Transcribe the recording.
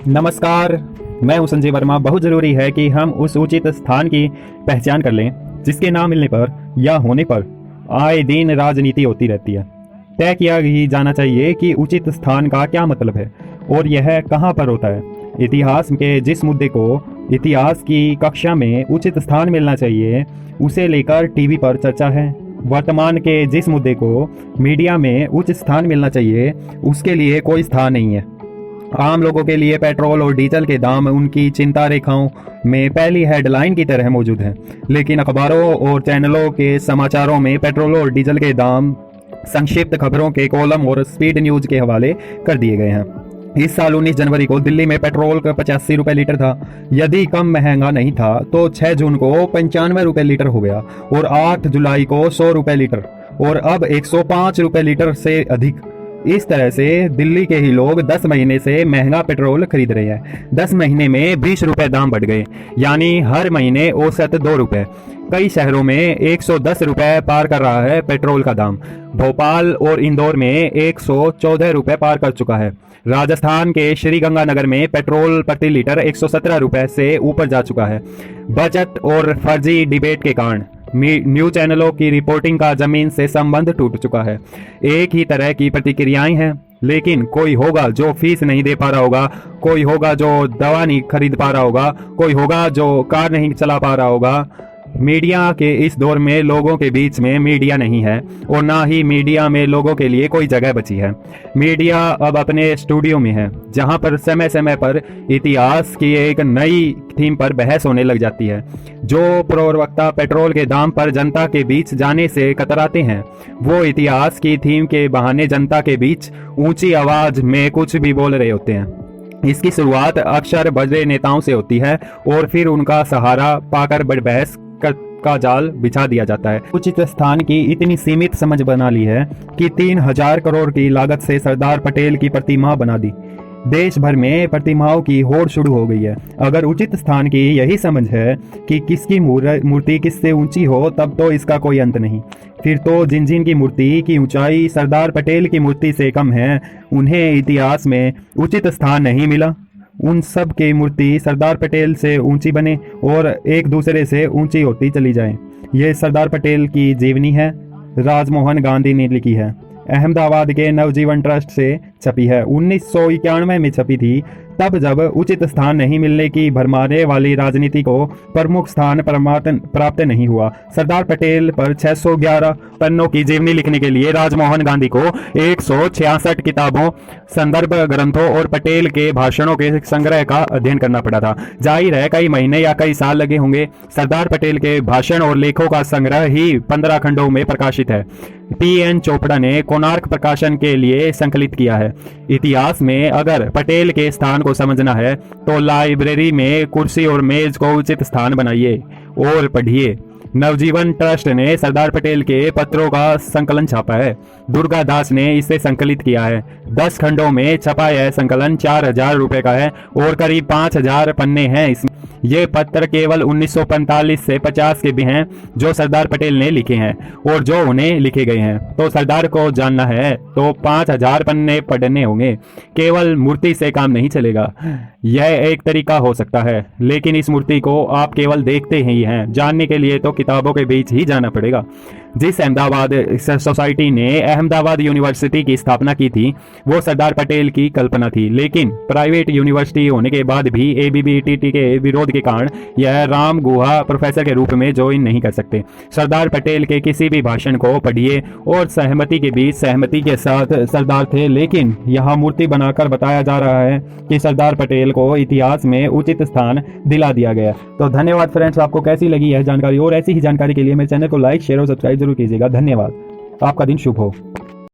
नमस्कार, मैं हूं संजय वर्मा। बहुत ज़रूरी है कि हम उस उचित स्थान की पहचान कर लें जिसके ना मिलने पर या होने पर आए दिन राजनीति होती रहती है। तय किया ही जाना चाहिए कि उचित स्थान का क्या मतलब है और यह कहां पर होता है। इतिहास के जिस मुद्दे को इतिहास की कक्षा में उचित स्थान मिलना चाहिए, उसे लेकर टीवी पर चर्चा है। वर्तमान के जिस मुद्दे को मीडिया में उचित स्थान मिलना चाहिए, उसके लिए कोई स्थान नहीं है। आम लोगों के लिए पेट्रोल और डीजल के दाम उनकी चिंता रेखाओं में पहली हेडलाइन की तरह मौजूद हैं, लेकिन अखबारों और चैनलों के समाचारों में पेट्रोल और डीजल के दाम संक्षिप्त खबरों के कॉलम और स्पीड न्यूज के हवाले कर दिए गए हैं। इस साल 19 जनवरी को दिल्ली में पेट्रोल का 85 रुपए लीटर था। यदि कम महंगा नहीं था तो 6 जून को 95 रुपए लीटर हो गया और 8 जुलाई को 100 रुपए लीटर और अब 105 रुपए लीटर से अधिक। इस तरह से दिल्ली के ही लोग 10 महीने से महंगा पेट्रोल खरीद रहे हैं। 10 महीने में 20 रुपए दाम बढ़ गए, यानी हर महीने औसत 2 रुपए। कई शहरों में 110 रुपए पार कर रहा है पेट्रोल का दाम। भोपाल और इंदौर में 114 रुपए पार कर चुका है। राजस्थान के श्रीगंगानगर में पेट्रोल प्रति लीटर 117 रुपए से ऊपर जा चुका है। बजट और फर्जी डिबेट के कारण न्यूज चैनलों की रिपोर्टिंग का जमीन से संबंध टूट चुका है। एक ही तरह की प्रतिक्रियाएं हैं, लेकिन कोई होगा जो फीस नहीं दे पा रहा होगा, कोई होगा जो दवा नहीं खरीद पा रहा होगा, कोई होगा जो कार नहीं चला पा रहा होगा। मीडिया के इस दौर में लोगों के बीच में मीडिया नहीं है और ना ही मीडिया में लोगों के लिए कोई जगह बची है। मीडिया अब अपने स्टूडियो में है, जहां पर समय समय पर इतिहास की एक नई थीम पर बहस होने लग जाती है। जो प्रवक्ता पेट्रोल के दाम पर जनता के बीच जाने से कतराते हैं, वो इतिहास की थीम के बहाने जनता के बीच ऊंची आवाज में कुछ भी बोल रहे होते हैं। इसकी शुरुआत अक्सर बड़े नेताओं से होती है और फिर उनका सहारा पाकर बड़ बहस का जाल बिछा दिया जाता है। उचित स्थान की इतनी सीमित समझ बना ली है कि 3000 करोड़ की लागत से सरदार पटेल की प्रतिमा बना दी। देश भर में प्रतिमाओं की होड़ शुरू हो गई है। अगर उचित स्थान की यही समझ है कि किसकी मूर्ति किससे ऊंची हो, तब तो इसका कोई अंत नहीं। फिर तो जिन जिन की मूर्ति की ऊंचाई सरदार पटेल की मूर्ति से कम है, उन्हें इतिहास में उचित स्थान नहीं मिला। उन सब की मूर्ति सरदार पटेल से ऊंची बने और एक दूसरे से ऊंची होती चली जाए। ये सरदार पटेल की जीवनी है, राजमोहन गांधी ने लिखी है। अहमदाबाद के नवजीवन ट्रस्ट से छपी है। 1991 में छपी थी, तब जब उचित स्थान नहीं मिलने की भरमाने वाली राजनीति को प्रमुख स्थान प्राप्त नहीं हुआ। सरदार पटेल पर 611 पन्नों की जीवनी लिखने के लिए राजमोहन गांधी को 166 किताबों, संदर्भ ग्रंथों और पटेल के भाषणों के संग्रह का अध्ययन करना पड़ा था। जाहिर है कई महीने या कई साल लगे होंगे। सरदार पटेल के भाषण और लेखों का संग्रह ही 15 खंडों में प्रकाशित है। PN चोपड़ा ने कोणार्क प्रकाशन के लिए संकलित किया है। इतिहास में अगर पटेल के स्थान को समझना है तो लाइब्रेरी में कुर्सी और मेज को उचित स्थान बनाइए और पढ़िए। नवजीवन ट्रस्ट ने सरदार पटेल के पत्रों का संकलन छापा है। दुर्गा दास ने इसे संकलित किया है। 10 खंडों में छपा यह संकलन 4000 रुपए का है और करीब 5000 पन्ने हैं इसमें। ये पत्र केवल 1945 से 50 के भी हैं जो सरदार पटेल ने लिखे हैं और जो उन्हें लिखे गए हैं। तो सरदार को जानना है तो 5000 पन्ने पढ़ने होंगे। केवल मूर्ति से काम नहीं चलेगा। यह एक तरीका हो सकता है, लेकिन इस मूर्ति को आप केवल देखते ही हैं। जानने के लिए तो किताबों के बीच ही जाना पड़ेगा। जिस अहमदाबाद सोसाइटी ने अहमदाबाद यूनिवर्सिटी की स्थापना की थी, वो सरदार पटेल की कल्पना थी, लेकिन प्राइवेट यूनिवर्सिटी होने के बाद भी ABBTT के विरोध के कारण यह राम गुहा प्रोफेसर के रूप में ज्वाइन नहीं कर सकते। सरदार पटेल के किसी भी भाषण को पढ़िए और सहमति के बीच सहमति के साथ सरदार थे, लेकिन यहाँ मूर्ति बनाकर बताया जा रहा है कि सरदार पटेल को इतिहास में उचित स्थान दिला दिया गया। तो धन्यवाद फ्रेंड्स, आपको कैसी लगी यह जानकारी और ऐसी ही जानकारी के लिए मेरे चैनल को लाइक, शेयर और सब्सक्राइब जरूर कीजिएगा। धन्यवाद, आपका दिन शुभ हो।